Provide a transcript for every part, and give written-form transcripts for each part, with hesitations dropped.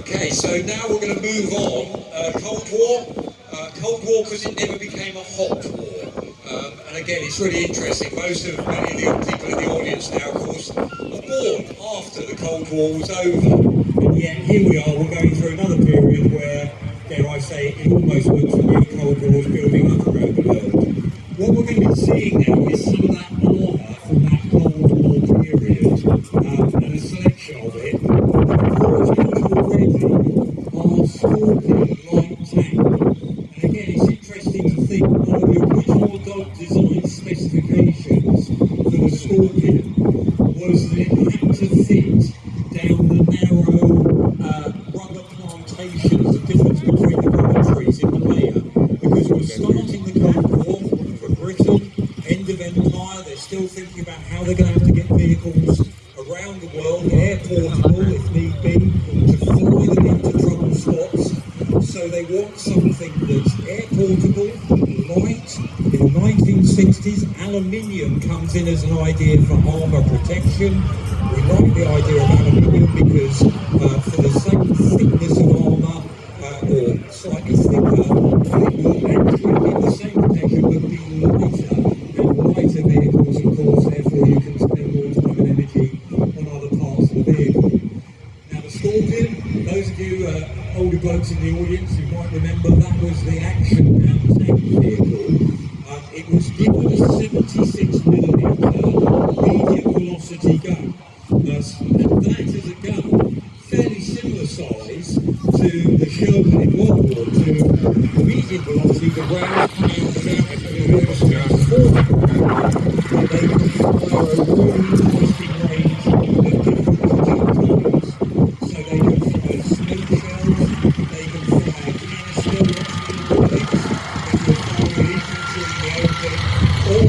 Okay, so now we're going to move on. Cold War. Cold War because it never became a hot war. And again, it's really interesting. Many of the people in the audience now, of course, were born after the Cold War was over. And yet, here we are, we're going through another period where, dare I say, it almost looks like new Cold Wars building up around the world. What we're going to be seeing now is some of that armour from that Cold War period, and a selection of it. Our Scorpion light tank. And again, it's interesting to think one of the original design specifications for the Scorpion was that it had to fit down the narrow rubber plantations, the difference between the rubber trees in Malaya, because we're starting the Cold War for Britain, end of empire. They're still thinking about how they're going to have to get vehicles around the world, air portable if need be, to fly them into trouble spots. So they want something that's air portable, light. In the 1960s, aluminium comes in as an idea for armour protection. We like the idea of aluminium because for the same thickness of armour, or slightly thicker, it will actually give the same protection but be lighter. And lighter vehicles, of course, therefore you can spend more time and energy on other parts of the vehicle. Now the Scorpion, those of you older blokes in the audience who might remember, that was the action and tank vehicle. It was given a 76mm medium velocity gun. And that is a gun fairly similar size to the Sherman in World War II. The medium velocity, the rounds come out about the velocity of 4. And they can fire a really interesting range of different projectiles. So they can fire smoke shells, they can fire canister bullets, they can fire infantry in the open, or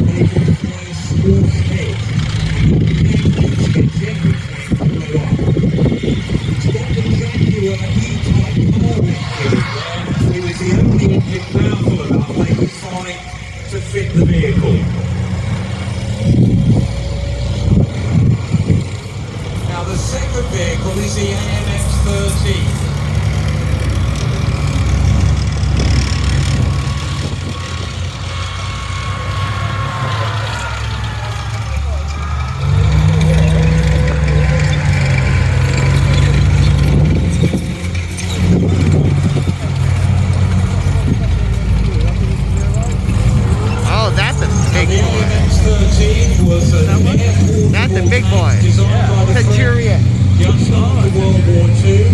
they can fire scorched heads. It's got the Jaguar E-Type car engine there. It was the only engine powerful enough they could find to fit the vehicle. Now the second vehicle is the AMX-13. That's a big boy. Centurion.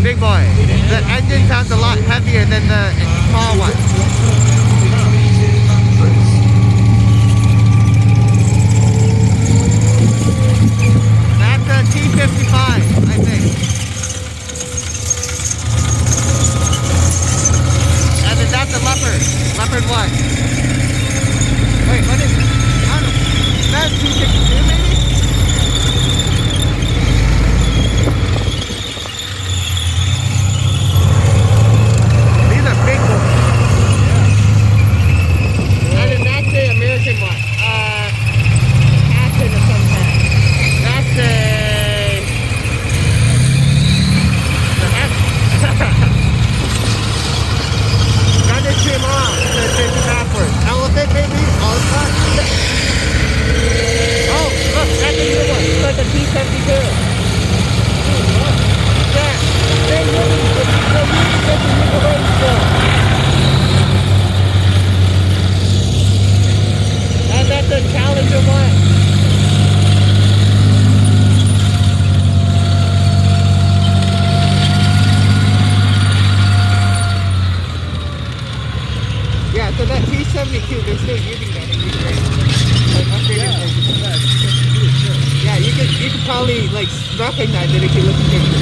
Big boy. The engine sounds a lot heavier than the small one. That's a T-55, I think. And then that's a Leopard. Leopard 1. Wait, what is it? I don't know. That's T-62 maybe? These are big ones. Yeah. And then that's the American one. Captain of some kind. That's a... Gunner trim off. So it's facing backwards. Elephant maybe? All the time. Oh, look, that's a new one. It's like a T-72. Yeah, they really get the new range still. And that's a Challenger 1. Yeah, so that T-72, they're still using that in these ranges. Yeah, you could probably like recognize it if you look at pictures.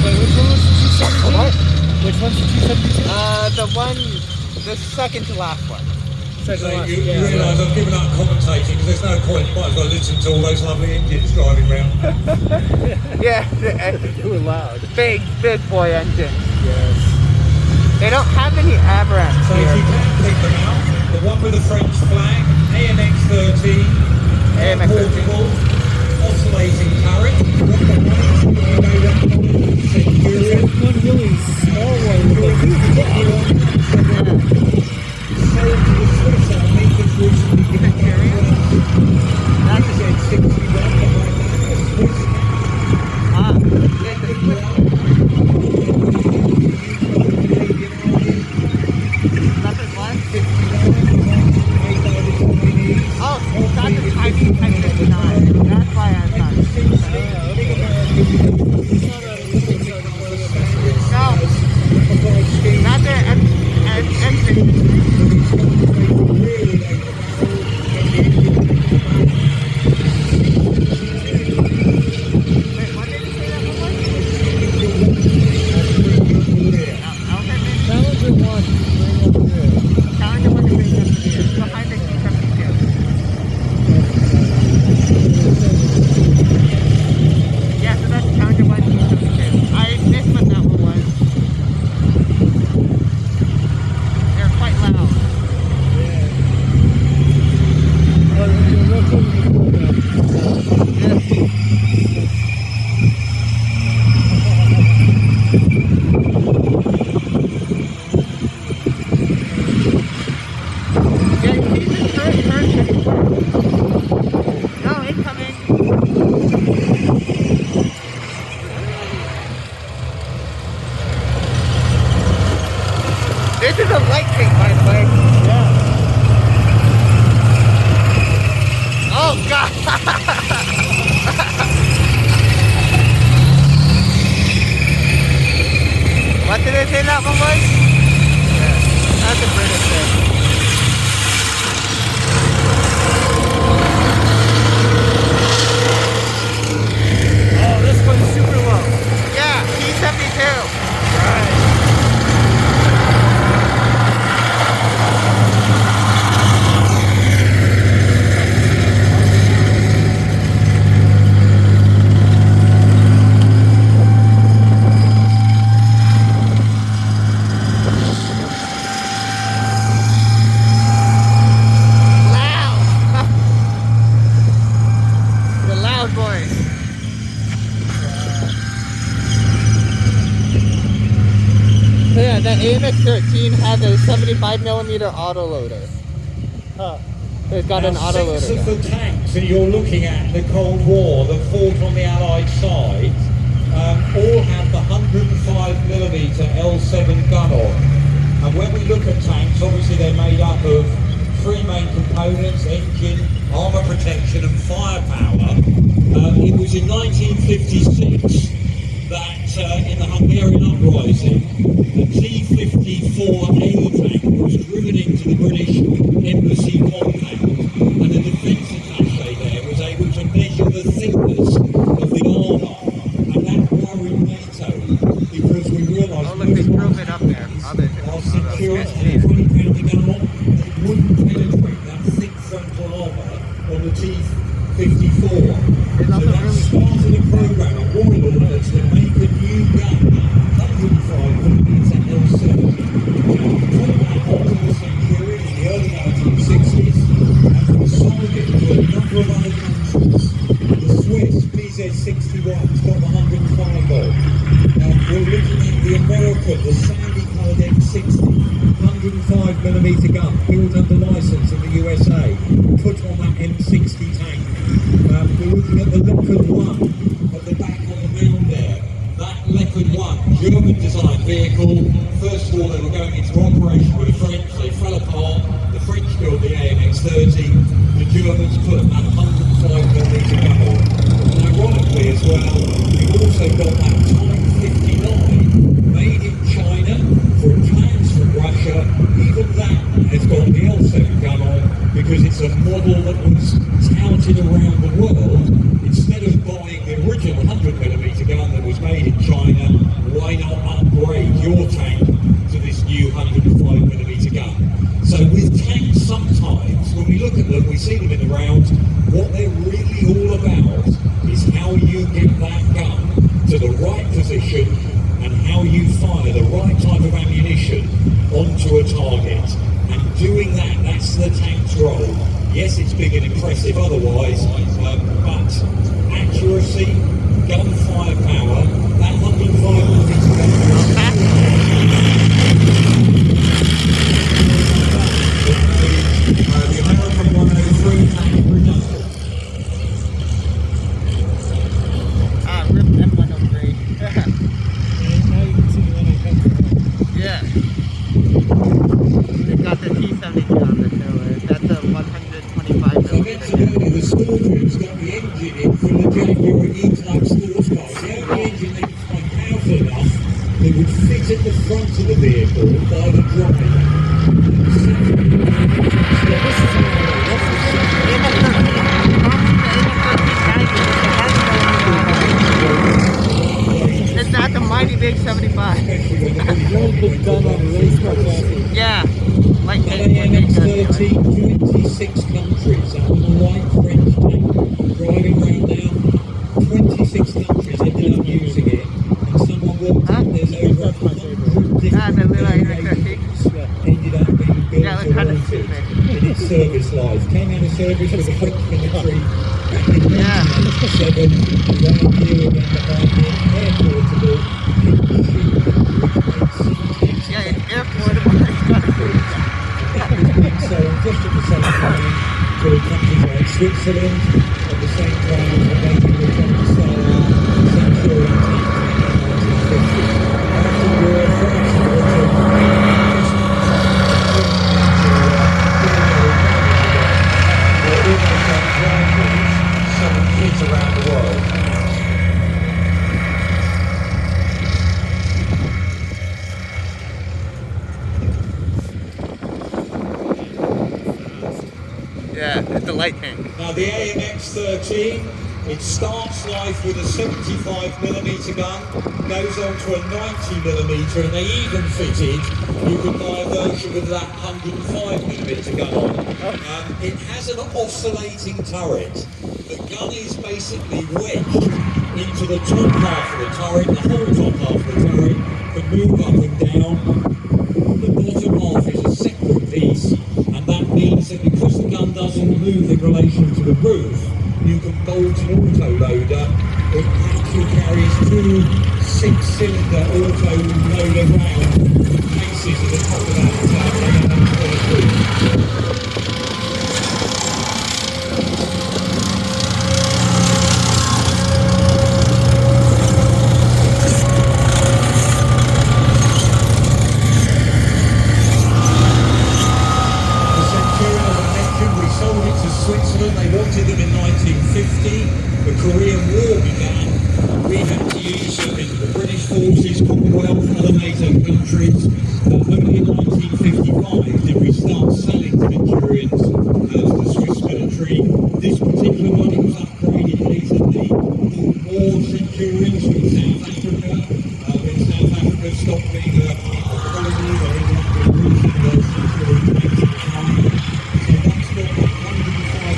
Wait, which one was the T-72? What? Which one's the T-72? The second to last one. So you realise I've given up commentating because there's no point. Might as well listen to all those lovely Indians driving around. Yeah, They were loud. big boy engine. Yes. They don't have any Abrams So here. if you can pick them out, the one with the French flag, AMX-13, AMX-13. portable, oscillating turret, what the range, you know that, No, not the engine. Wait, what did you say that one was? Challenger 1, bring up the rear. Challenger one to bring up the rear. Behind the T-72. Yeah, so that's Challenger 1 T-72. I missed what that one was. They're quite loud. Oh, you're real close to the floor now. Yeah, you see the turret pretty quick. No, incoming. This is a light tank, by the way. Yeah. Oh, God. What did they say that one was? Yeah, that's a British thing. Oh, this one's super low. Yeah, T-72. Right. Loud. The loud boys. So yeah, the AMX-13 has a 75mm autoloader. Huh. It's got an Now, autoloader. six of the tanks that you're looking at in the Cold War that fought on the Allied side all have the 105mm L7 gun on. And when we look at tanks, obviously they're made up of three main components: engine, armour protection and firepower. It was in 1956 that in the Hungarian uprising, the T-54A tank was driven into the British embassy compound, and the defence attaché there was able to measure the thickness of the armour, and that worried NATO because we realised Oh, look, they drove it up there. our security 20-pound gun on, it wouldn't penetrate that thick frontal armour on the T-54. So that started a programme of Royal Ordnance to make a new gun, 105mm L7. Put that onto the Centurion in the early 1960s and we sold it to a number of other countries. The Swiss PZ-61's got the 105 on. We're looking at the American, the sandy coloured M60, 105mm gun, built under licence in the USA, put on that M60 tank. We're looking at the Leopard 1 at the back of the mound there. That Leopard 1, German designed vehicle. First of all, they were going into operation with the French. They fell apart. The French built the AMX-30. The Germans put that 105mm gun on. And ironically as well, we've also got that Type 59 made in China for plans from Russia. Even that has got the L7 gun on because it's a model that was touted around the world. Instead of buying the original 100mm gun that was made in China, why not upgrade your tank to this new 105mm gun? So with tanks, sometimes when we look at them, we see them in the round, what they're really all about is how you get that gun to the right position and how you fire the right type of ammunition onto a target. And doing that, that's the tank's role. Yes, it's big and impressive otherwise, but accuracy, gun firepower, that 105mm the American 103 tank production. RIP M103. Now you can see when it comes around. Yeah. They've got the T-72 on the trailer. That's a 125mm. I mentioned earlier the Scorpion's got the engine in from the Jaguar E-Type Sport sports cars. The only engine they could find powerful enough that would fit at the front of the vehicle by the driver. It's not the mighty big 75. Really big gun on a race car chassis. Yeah. Like AMX 13, 26 countries. That was a white French tank driving around now. 26 countries ended up using it. And someone walked in, there's over 100 different variations ended up being built Yeah, it was kind of around it stupid. in its service life. Came out of service with the French military back in 1987. Around here, again behind it, airportable, pink shoe, which makes Yeah, it's airportable. so just at the same time to countries like Switzerland, at the same time as the making return to Stella, Centurion tank in 1950. After the war, France and Britain were almost like rivals selling kids around the world. Yeah, it's a light tank. Now the AMX 13, it starts life with a 75mm gun, goes on to a 90mm, and they even fitted, you could buy a version with that 105mm gun on. It has an oscillating turret. The gun is basically wedged into the top half of the turret, the whole top half of the turret can move up and down. The bottom half is a separate piece, and that means that because the gun doesn't move in relation to the roof, you can bolt an autoloader. It actually carries two 6-cylinder autoloader round cases at the top of that roof. Switzerland, they wanted them in 1950. The Korean War began. We had to use them in the British forces, Commonwealth, other NATO countries. Only in 1955 did we start selling Centurions to the Swiss military. This particular one, it was upgraded recently. More Centurions from South Africa. When South Africa stopped being a colony, they ended up being using those Centurion tanks at the time. So that's got 105mm gun.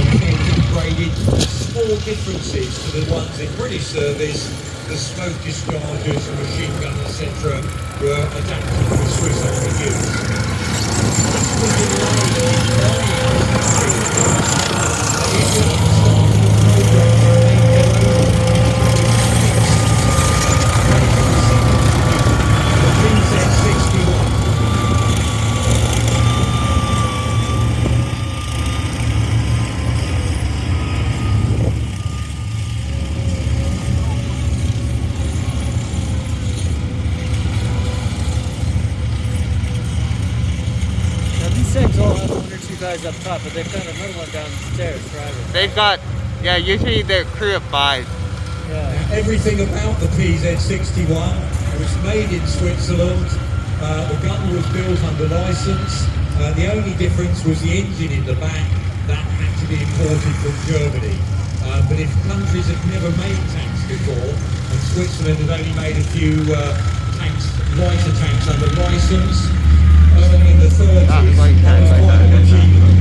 So it's upgraded. Small differences to the ones in British service. The smoke dischargers, the machine gun, etc. were adapted for Swiss Army use. This was in line with the PZ-61. These things all have one or two guys up top, but they've got another one downstairs driving. They've got, yeah, usually they're a crew of 5. Yeah. Everything about the PZ-61 was made in Switzerland. The gun was built under license. The only difference was the engine in the back. That had to be imported from Germany. But if countries had never made tanks before, and Switzerland had only made a few tanks, lighter tanks under license, early in the 30s, that was quite an achievement.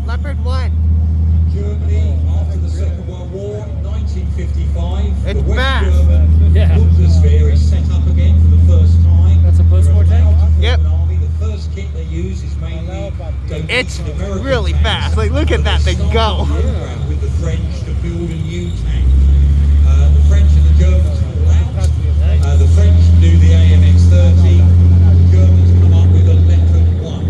Leopard 1. Germany, after the Second World War, 1955, It's the West fast. German Bundeswehr is set up again for the first time. That's a post-war tank? Yep. Army. The first kit they use is mainly It's American really tanks. fast. Like, look at that thing go. Program with the French to build a new tank. The French and the Germans fall out. The French do the AMX 30. The Germans come up with a Leopard 1.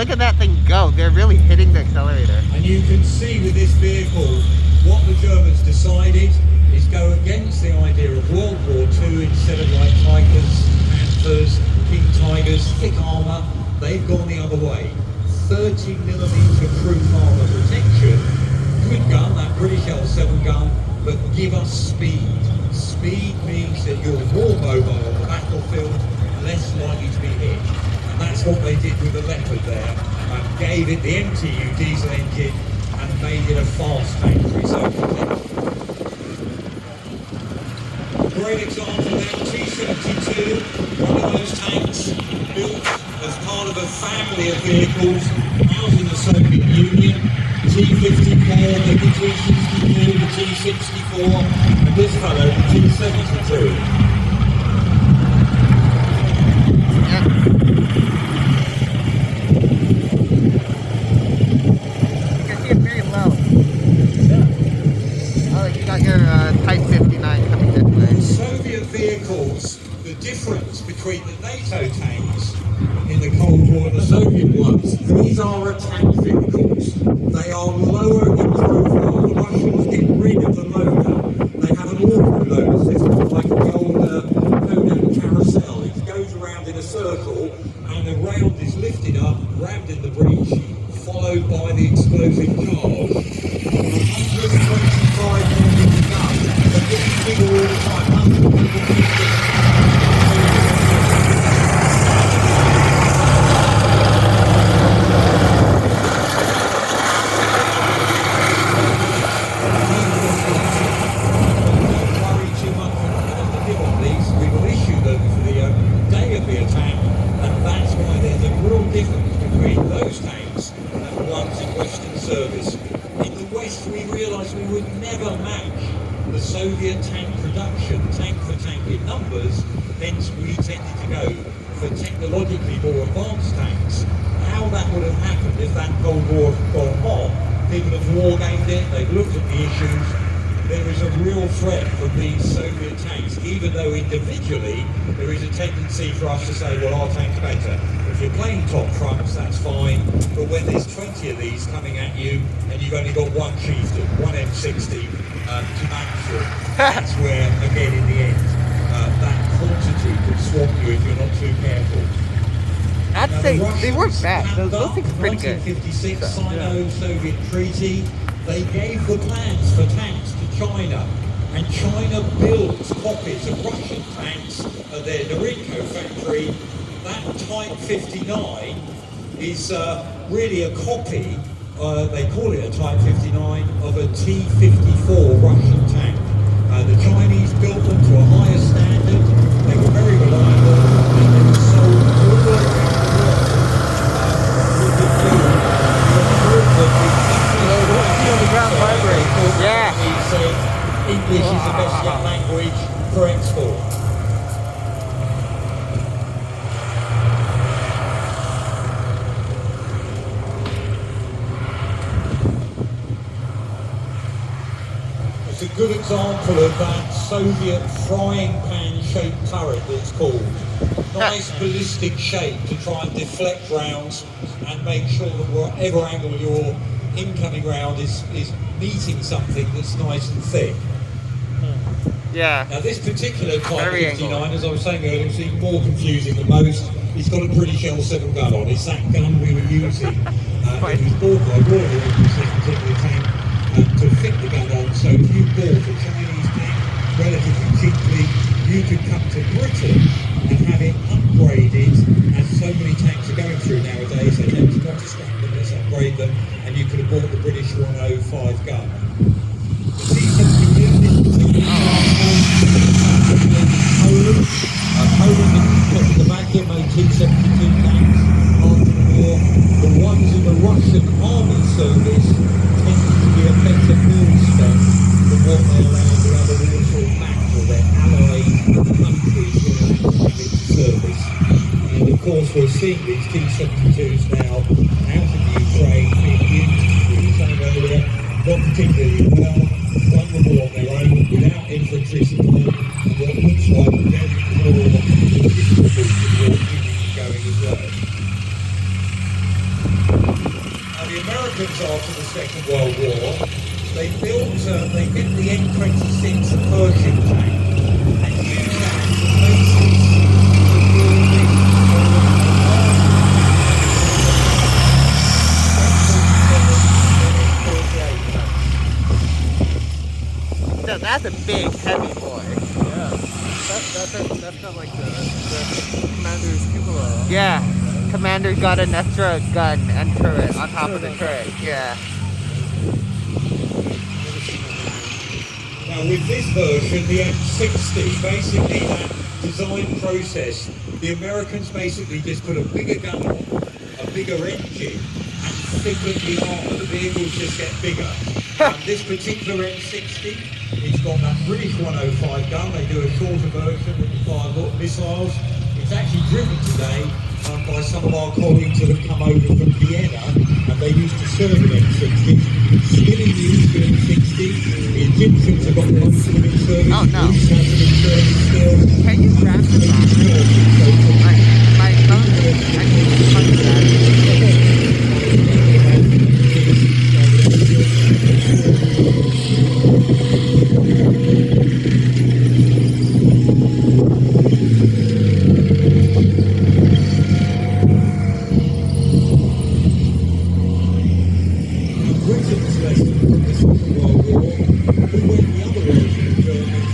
look at that thing go. They're really hitting the accelerator. And you can see with this vehicle, what the Germans decided is go against the idea of World War II. Instead of like Tigers, Panthers, King Tigers, thick armour, they've gone the other way. 30mm proof armour protection. Good gun, that British L7 gun, but give us speed. Speed means that you're more mobile on the battlefield, less likely to be hit. And that's what they did with the Leopard there. Gave it the MTU diesel engine and made it a fast tank for its own protection. Great example there, T-72, one of those tanks built as part of a family of vehicles out in the Soviet Union. T-54, the T-62, the T-64, and this fellow, the T-72. Yep. You can see it very low. Oh, you got your Type 59 coming this way. The Soviet vehicles, the difference between the NATO tanks in the Cold War and the Soviet ones, these are attack vehicles. They are lower in profile. The Russians get rid of the loader. They have an auto-loader system, like the old Kodak carousel. It goes around in a circle, and the round is lifted up, rammed in the breech, followed by the explosive charge. 125mm gun, but getting bigger all the time. 150. Soviet tank production, tank for tank in numbers, hence we tended to go for technologically more advanced tanks. How that would have happened if that Cold War had gone on, people have wargamed it, they've looked at the issues. There is a real threat from these Soviet tanks, even though individually there is a tendency for us to say, well, our tank's better. If you're playing top trumps, that's fine, but when there's 20 of these coming at you and you've only got one chieftain, one M60, to match them, that's where, again, in the end, that quantity could swamp you if you're not too careful. I'd say they weren't bad. Those things are pretty good. 1956 Sino-Soviet treaty, they gave the plans for tanks to China, and China built copies of Russian tanks at their Norinco factory. That Type 59 is really a copy. They call it a Type 59 of a T-54 Russian tank. The Chinese built them to a higher standard. They were very reliable, and they were sold all around the world. With the view the ground vibrate. Yeah. He said English is the best yet language for export. It's a good example of that Soviet frying pan shaped turret that's called. Nice ballistic shape to try and deflect rounds and make sure that whatever angle your incoming round is meeting something that's nice and thick. Yeah. Now this particular Type 59, as I was saying earlier, is even more confusing than most. It's got a British L7 gun on. It's that gun we were using. It was bought by Royal Orbis, this particular tank, to fit the gun on. So if you bought a Chinese tank relatively cheaply, you could come to Britain and have it upgraded, as so many tanks are going through nowadays. They tend to not to scrap them, let's upgrade them, and you could have bought the British 105 gun. The T-72 is Poland. Poland in the back here made T-72 tanks after the war. The ones in the Russian army service tended to be a better millstone than what they allowed the other Warsaw Pact or their allied countries were allowed into service. And of course we're seeing these T-72s now out in the Ukraine being used, we were saying earlier, not particularly well, vulnerable on their own, without infantry support, and what looks like a very poor logistical support going as well. that's a big, heavy boy. Yeah. That's got like the commander's cupola. Yeah. Commander got an extra gun and turret on top of the turret. Yeah. Now with this version, the M60, basically that design process, the Americans basically just put a bigger gun on, a bigger engine, and thicken the armour. The vehicles just get bigger. This particular M60, it's got that British 105 gun. They do a shorter version that can fire missiles. It's actually driven today by some of our colleagues that have come over from Vienna, and they used to serve an M60. Still in use, the M60. The Egyptians have got most of them in service. Oh, no. Greece has them in service still. Can you grab the battery? My phone is actually punch that. Britain's lesson from the Second World War, who went the other way to the Germans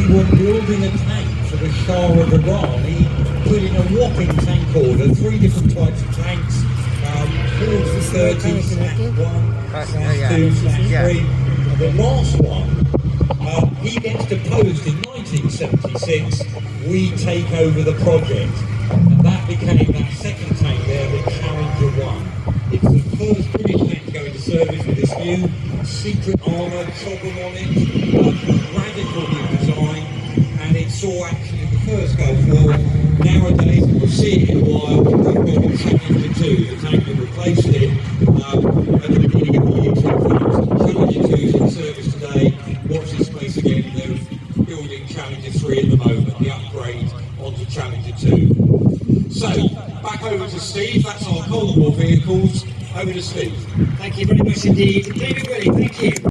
with building a tank for the Shah of Iran. He put in a whopping tank order, 3 different types of tanks, 4-30/1/2/3. The last one, he gets deposed in 1976. We take over the project, and that became that second tank there, the Challenger 1. It's the first British tank to go into service with this new secret armour, chopper on it, radical new design, and it saw action in the first Gulf War. Nowadays, and we'll see it in a while, we've got a Challenger 2, the tank that replaced it at the beginning of the year 2000. Challenger 2 is in service today. Watch this space again, they're building Challenger 3 at the moment, the upgrade onto Challenger 2. So, back over to Steve, that's our Cold War vehicles. Over to Steve. Thank you very much indeed. David Willie, thank you.